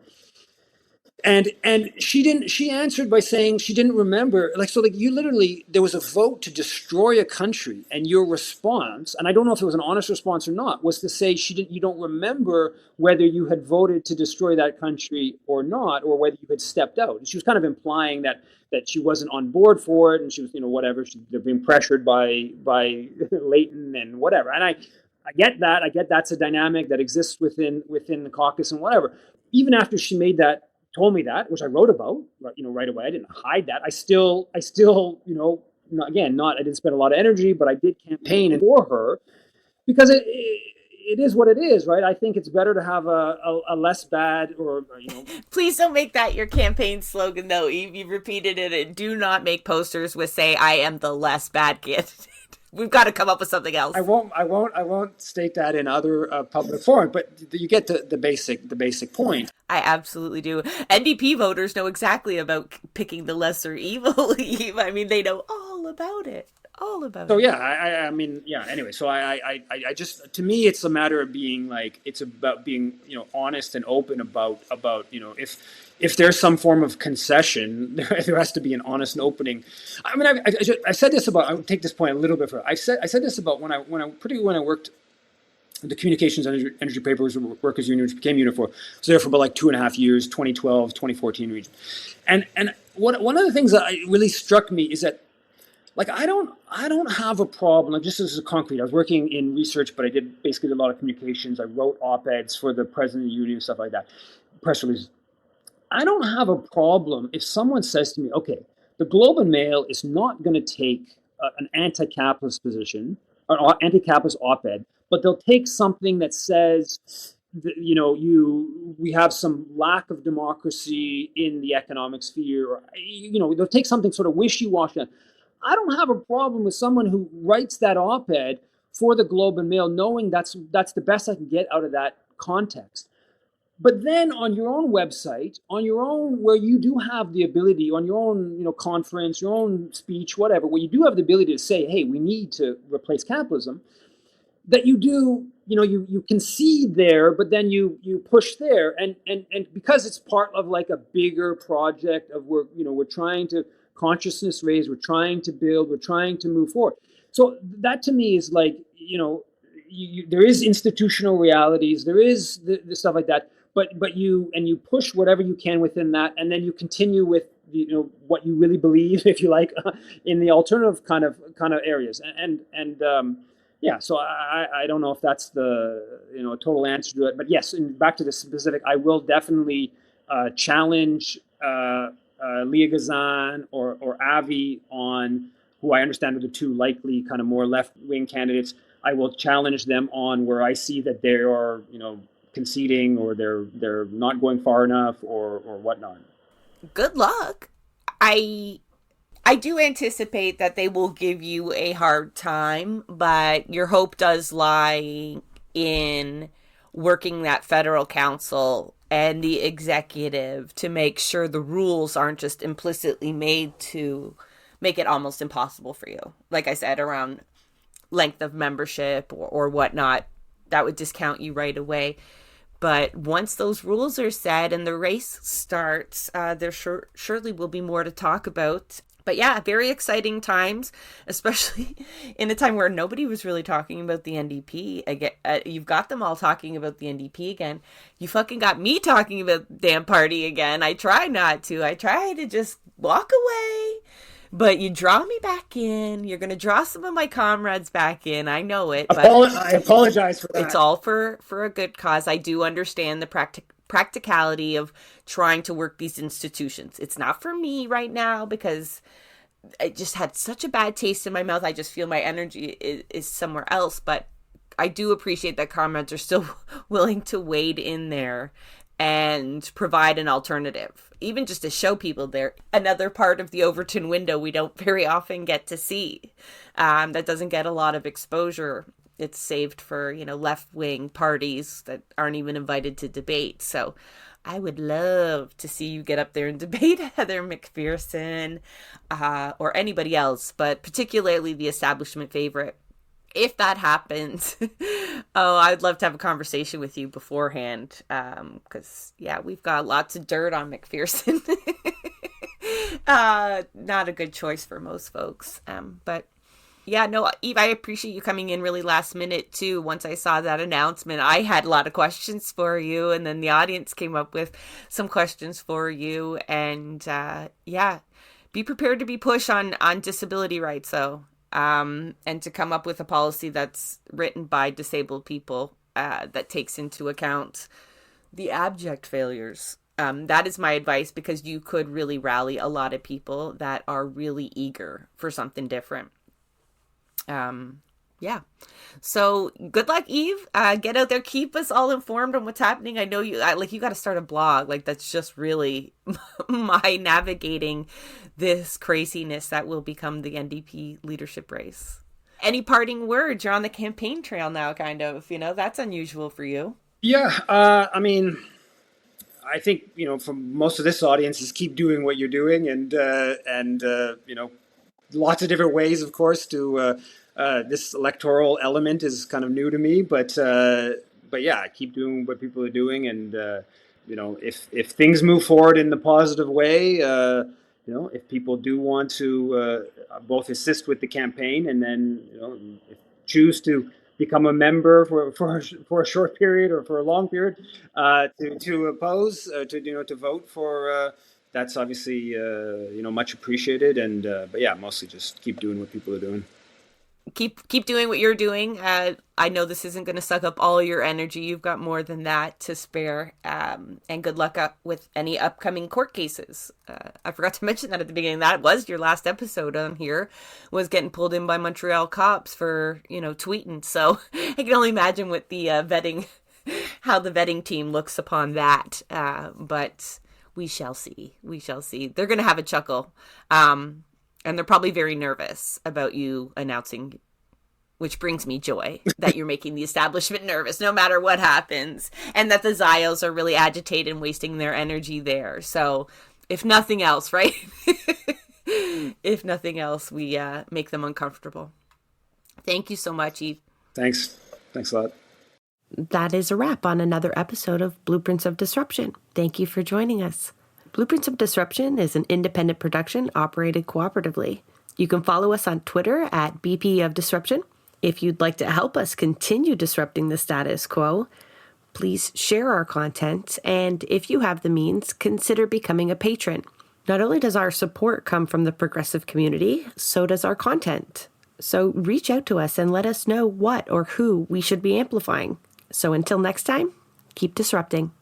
And she answered by saying she didn't remember, you literally, there was a vote to destroy a country, and your response, and I don't know if it was an honest response or not, was to say you don't remember whether you had voted to destroy that country or not, or whether you had stepped out. And she was kind of implying that she wasn't on board for it, and she was whatever, they're being pressured by Leighton and whatever. And I get that. I get that's a dynamic that exists within the caucus and whatever. Even after she told me that, which I wrote about, right away. I didn't hide that. I still, I didn't spend a lot of energy, but I did campaign for her because it is what it is, right? I think it's better to have a less bad or, Please don't make that your campaign slogan, though. You've repeated it. And do not make posters with "Say I am the less bad candidate." We've got to come up with something else. I won't state that in other public forums, but you get the basic point. I absolutely do. NDP voters know exactly about picking the lesser evil. I mean, they know all about it. All about So it. yeah, I mean, yeah. Anyway, so I just, to me, it's a matter of being like, it's about being, honest and open about, if there's some form of concession, there has to be an honest and opening. I mean, I said this about. I'll take this point a little bit further. I said this about when I worked the Communications Energy Papers Workers Union, which became Unifor. I was there for about like 2.5 years, 2012, 2014 region. And one of the things that really struck me is that, like, I don't have a problem. Like, just as a concrete, I was working in research, but I did basically a lot of communications. I wrote op-eds for the president of the union, stuff like that, press releases. I don't have a problem if someone says to me, okay, the Globe and Mail is not going to take an anti-capitalist position, an anti-capitalist op-ed, but they'll take something that says, we have some lack of democracy in the economic sphere, or, they'll take something sort of wishy-washy. I don't have a problem with someone who writes that op-ed for the Globe and Mail, knowing that's the best I can get out of that context. But then on your own website, on your own, where you do have the ability, on your own, conference, your own speech, whatever, where you do have the ability to say, hey, we need to replace capitalism, that you do, you concede there, but then you push there, and because it's part of like a bigger project of we're trying to consciousness raise, we're trying to build, we're trying to move forward. So that to me is like, there is institutional realities, there is the stuff like that, but you push whatever you can within that, and then you continue with what you really believe, if you like, in the alternative kind of areas, and yeah. So I don't know if that's the total answer to it, but yes. And back to the specific, I will definitely challenge Leah Gazan or Avi on, who I understand are the two likely kind of more left-wing candidates. I will challenge them on where I see that they are, conceding, or they're not going far enough, or whatnot. Good luck. I do anticipate that they will give you a hard time, but your hope does lie in working that federal council and the executive to make sure the rules aren't just implicitly made to make it almost impossible for you. Like I said, around length of membership or whatnot, that would discount you right away. But once those rules are set and the race starts, there surely will be more to talk about. But yeah, very exciting times, especially in a time where nobody was really talking about the NDP. Again, you've got them all talking about the NDP again. You fucking got me talking about the damn party again. I try not to. I try to just walk away. But you draw me back in. You're going to draw some of my comrades back in. I know it. But I apologize for that. It's all for a good cause. I do understand the practicality of trying to work these institutions. It's not for me right now because I just had such a bad taste in my mouth. I just feel my energy is somewhere else. But I do appreciate that comrades are still willing to wade in there and provide an alternative, even just to show people there another part of the Overton window we don't very often get to see, that doesn't get a lot of exposure. It's saved for left-wing parties that aren't even invited to debate. So I would love to see you get up there and debate Heather McPherson or anybody else, but particularly the establishment favorite. If that happens, I'd love to have a conversation with you beforehand, because, yeah, we've got lots of dirt on McPherson. Not a good choice for most folks. But, yeah, no, Eve, I appreciate you coming in really last minute, too. Once I saw that announcement, I had a lot of questions for you, and then the audience came up with some questions for you. And, yeah, be prepared to be pushed on disability rights, though. And to come up with a policy that's written by disabled people, that takes into account the abject failures. That is my advice, because you could really rally a lot of people that are really eager for something different. Yeah. So good luck, Yves. Get out there, keep us all informed on what's happening. I know you got to start a blog. Like that's just really my navigating this craziness that will become the NDP leadership race. Any parting words? You're on the campaign trail now, kind of. That's unusual for you. Yeah, I mean, I think for most of this audience is keep doing what you're doing, and lots of different ways, of course. To this electoral element is kind of new to me, but yeah, keep doing what people are doing, and if things move forward in the positive way, if people do want to both assist with the campaign and then choose to become a member for a short period or for a long period to oppose to vote for. That's obviously much appreciated, and but yeah, mostly just keep doing what people are doing. Keep doing what you're doing. I know this isn't going to suck up all your energy. You've got more than that to spare. And good luck with any upcoming court cases. I forgot to mention that at the beginning. That was your last episode on here, was getting pulled in by Montreal cops for tweeting. So I can only imagine what the vetting, how the vetting team looks upon that. But we shall see. We shall see. They're going to have a chuckle. And they're probably very nervous about you announcing, which brings me joy that you're making the establishment nervous no matter what happens, and that the Zios are really agitated and wasting their energy there. So if nothing else, right? If nothing else, we make them uncomfortable. Thank you so much, Yves. Thanks a lot. That is a wrap on another episode of Blueprints of Disruption. Thank you for joining us. Blueprints of Disruption is an independent production operated cooperatively. You can follow us on Twitter at BP of Disruption. If you'd like to help us continue disrupting the status quo, please share our content, and if you have the means, consider becoming a patron. Not only does our support come from the progressive community, so does our content. So reach out to us and let us know what or who we should be amplifying. So until next time, keep disrupting.